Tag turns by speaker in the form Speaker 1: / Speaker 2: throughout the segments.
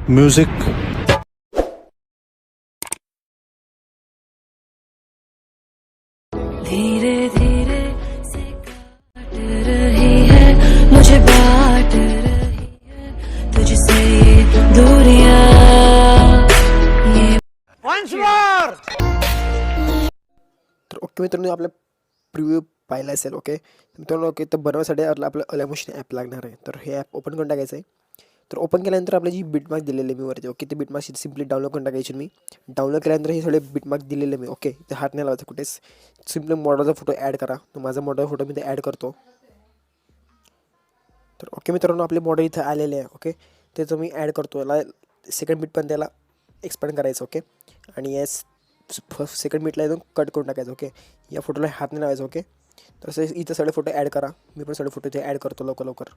Speaker 1: Music
Speaker 2: धीरे धीरे से काट रही है मुझे, बांट रही है तुझसे ये दूरियां, ये
Speaker 3: तर ओके मित्रांनो, आपला प्रिव्ह्यू पाहिला असेल. ओके मित्रांनो, ओके तर बनवण्यासाठी आपलं अलामोशन ॲप लागणार आहे. तर हे ॲप ओपन करून टाकायचं आहे. तर ओपन केल्यानंतर आपली जी बिटमार्क दिलेली मी वरती, ओके ते बिटमार्क सिम्पली डाउनलोड करून टाकायची. मी डाउनलोड केल्यानंतर हे सगळे बिटमार्क दिलेले मी, ओके ते हात नाही लावायचं कुठेच. सिम्पली मॉडलचा फोटो ॲड करा. तर माझा मॉडल फोटो मी ते ॲड करतो. तर ओके मित्रांनो, आपले मॉडेल इथं आलेले आहे. ओके त्याचं मी ॲड करतो. याला सेकंड बीट पण त्याला एक्सपांड करायचं. ओके आणि येस फर्स्ट सेकंड बीटला इथून कट करून टाकायचं. ओके या फोटोला हात नाही लावायचं. ओके तसं इथं सगळे फोटो ॲड करा. मी पण सगळे फोटो इथे ॲड करतो लवकर.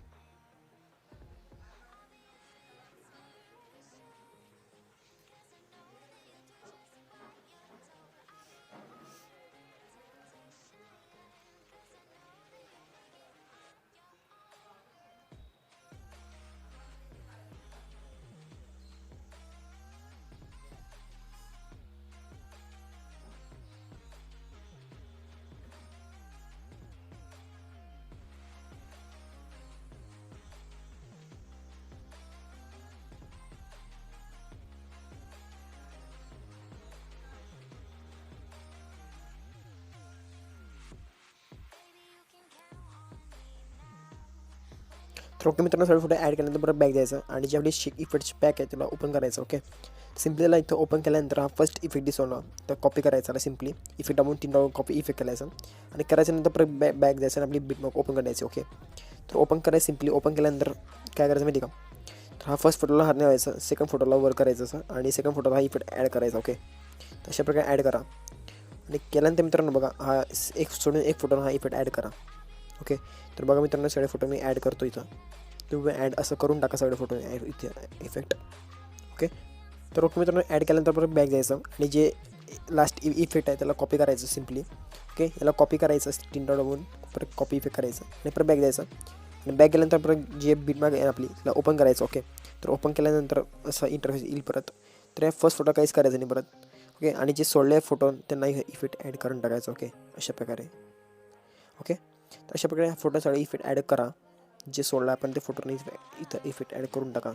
Speaker 3: तर ओके मित्रांनो, सगळे फोटो ॲड केल्यानंतर परत बॅक द्यायचं आणि जे आपली इफेक्टची पॅक आहे त्याला ओपन करायचं. ओके सिम्पली याला इथं ओपन केल्यानंतर हा फर्स्ट इफेक्ट दिसवला तर कॉपी करायचा. सिम्पली इफेक्ट दाबून 3 डाऊन कॉपी इफेक्ट करायचं आणि करायच्यानंतर परत बॅक द्यायचं आणि आपली बिटमार्क ओपन करायची. ओके तर ओपन करायचं. सिम्पली ओपन केल्यानंतर काय करायचं माहिती का, तर हा फर्स्ट फोटोला हात नाही व्हायचं, सेकंड फोटोला वर करायचं असं आणि सेकंड फोटोला हा इफेक्ट ॲड करायचा. ओके तशा प्रकारे ॲड करा आणि केल्यानंतर मित्रांनो बघा, हा एक सोडून एक फोटोला हा इफेक्ट ॲड करा. ओके तर बघा मित्रांनो, सगळे फोटो मी ॲड करतो इथं. तुम्ही ॲड असं करून टाका सगळे फोटो इथे इफेक्ट. ओके तर ओके मित्रांनो, ॲड केल्यानंतर परत बॅक द्यायचं आणि जे लास्ट इफेक्ट आहे त्याला कॉपी करायचं सिम्पली. ओके याला कॉपी करायचं 3 डॉट दाबून परत कॉपी इफेक्ट करायचं आणि परत बॅक द्यायचं आणि बॅक गेल्यानंतर परत जे बिटमार्क आहे आपली त्याला ओपन करायचं. ओके तर ओपन केल्यानंतर असं इंटरफेस येईल परत. तर या फर्स्ट फोटो काहीच करायचं नाही परत. ओके आणि जे सोडले फोटो त्यांना इफेक्ट ॲड करून टाकायचं. ओके अशा प्रकारे. ओके तर अशा प्रकारे फोटो सगळे इफेक्ट ॲड करा. जे सोडला आपण ते फोटोने इथं इफेक्ट ॲड करून टाका.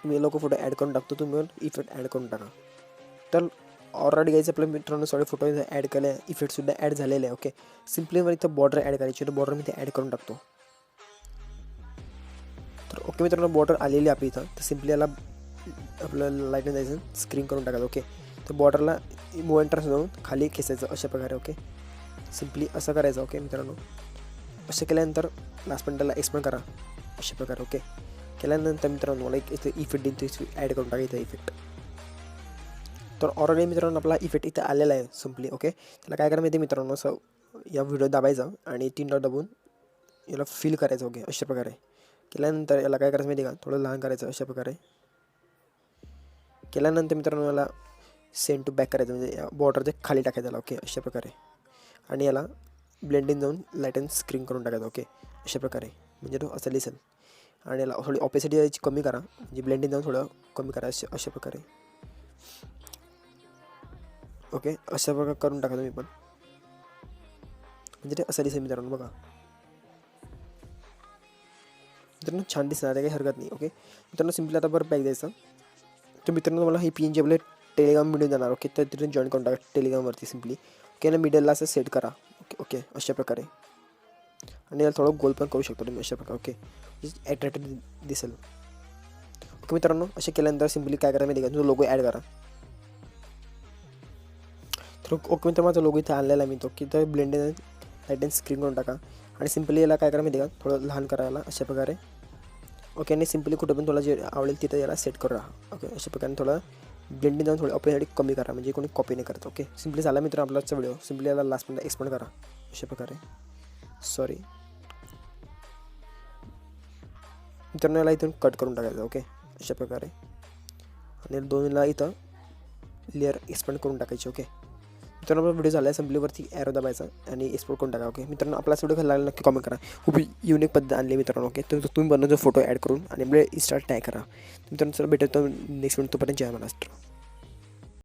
Speaker 3: मी लोक फोटो ॲड करून टाकतो, तुम्ही इफेक्ट ॲड करून टाका. तर ऑलरेडी घ्यायचं आपल्या मित्रांनो, सगळे फोटो इथं ॲड केले, इफेक्टसुद्धा ॲड झालेले आहे. ओके सिम्पली मला इथं बॉर्डर ॲड करायची, तर बॉर्डर मी ते ॲड करून टाकतो. तर ओके मित्रांनो, बॉर्डर आलेली आपली इथं. तर सिम्पली याला आपलं लाईटने जायचं, स्क्रीन करून टाकायचं. ओके तर बॉर्डरला मूव्हमेंट जाऊन खाली खेचायचं अशा प्रकारे. ओके सिम्पली असं करायचं. ओके मित्रांनो, असं केल्यानंतर लास्ट पण त्याला एक्सपांड करा अशा प्रकारे. ओके केल्यानंतर मित्रांनो मला एक इथं इफेक्ट देतो, ॲड करून टाका इथं इफेक्ट. तर ऑलरेडी मित्रांनो आपला इफेक्ट इथं आलेला आहे सिम्पली. ओके त्याला काय करायला माहिती मित्रांनो, असं या व्हिडिओ दाबायचा आणि 3 डॉट दाबून याला फिल करायचं. ओके अशा प्रकारे केल्यानंतर याला काय करायचं माहिती का, थोडं लहान करायचं अशा प्रकारे. केल्यानंतर मित्रांनो याला सेंड टू बॅक करायचं, म्हणजे या बॉर्डरच्या खाली टाकायचं याला. ओके अशा प्रकारे आणि याला ब्लेंडिंग जाऊन लाईट अँड स्क्रीन करून टाकायचं. ओके अशा प्रकारे म्हणजे तो असं दिसेल आणि याला थोडी ऑपेसिटी याची कमी करा, म्हणजे ब्लेंडिंग जाऊन थोडं कमी करा अशा प्रकारे. ओके अशा प्रकारे करून टाका तुम्ही पण, म्हणजे ते असं दिसेल मित्रांनो. बघा मित्रांनो छान दिसणार आहे, काही हरकत नाही. ओके मित्रांनो सिम्पली आता बरं बॅक द्यायचं. तर मित्रांनो मला ही PNG आपले टेलिग्राम व्हिडिओ जाणार. ओके तर तिथून जॉईन करून टाका टेलिग्रामवरती सिम्पली. ओके ना मिडलला असं सेट करा. ओके अशा प्रकारे आणि याला थोडं गोल पण करू शकतो तुम्ही अशा प्रकारे. ओके ॲट्रॅक्टिव्ह दिसेल. ओके मित्रांनो असे केल्यानंतर सिम्पली काय करा माहिती का, तुझा लोगो ॲड करा. तर ओके मित्र माझा लोगो इथं आणलेला आहे मी तो, की तर ब्लेंडिंग लाईट अँड स्क्रीन करून टाका आणि सिम्पली याला काय करा माहिती का, थोडं लहान करायला अशा प्रकारे. ओके आणि सिम्पली कुठं पण तुला जे आवडेल तिथं याला सेट करू राहा. ओके अशा प्रकारे थोडं ब्लेंडिंग जाऊन थोडं ऑपेसिटी कमी करा, म्हणजे कोणी कॉपी नाही करत. ओके सिम्पली झाला मित्र आपलाचा व्हिडिओ. सिम्पली याला लास्टमध्ये एक्सपांड करा अशा प्रकारे. सॉरी मित्रांनो याला इथून कट करून टाकायचं. ओके अशा प्रकारे आणि दोनला इथं लेअर एक्सपांड करून टाकायची. ओके मित्रांनो आपला व्हिडिओ झाला आहे संपलीवरती ॲरो दाबायचा आणि एक्सपोर्ट करून टाका. ओके मित्रांनो आपला व्हिडिओ खायला लागला नक्की कमेंट करा. खूप युनिक पद्धत आणली मित्रांनो. ओके तर तुम्ही बनवतो फोटो ॲड करून आणि आपले इंस्टा टॅग करा. मित्रांनो चला भेटतो नेक्स्ट मिनिट. तोपर्यंत जय महाराष्ट्र.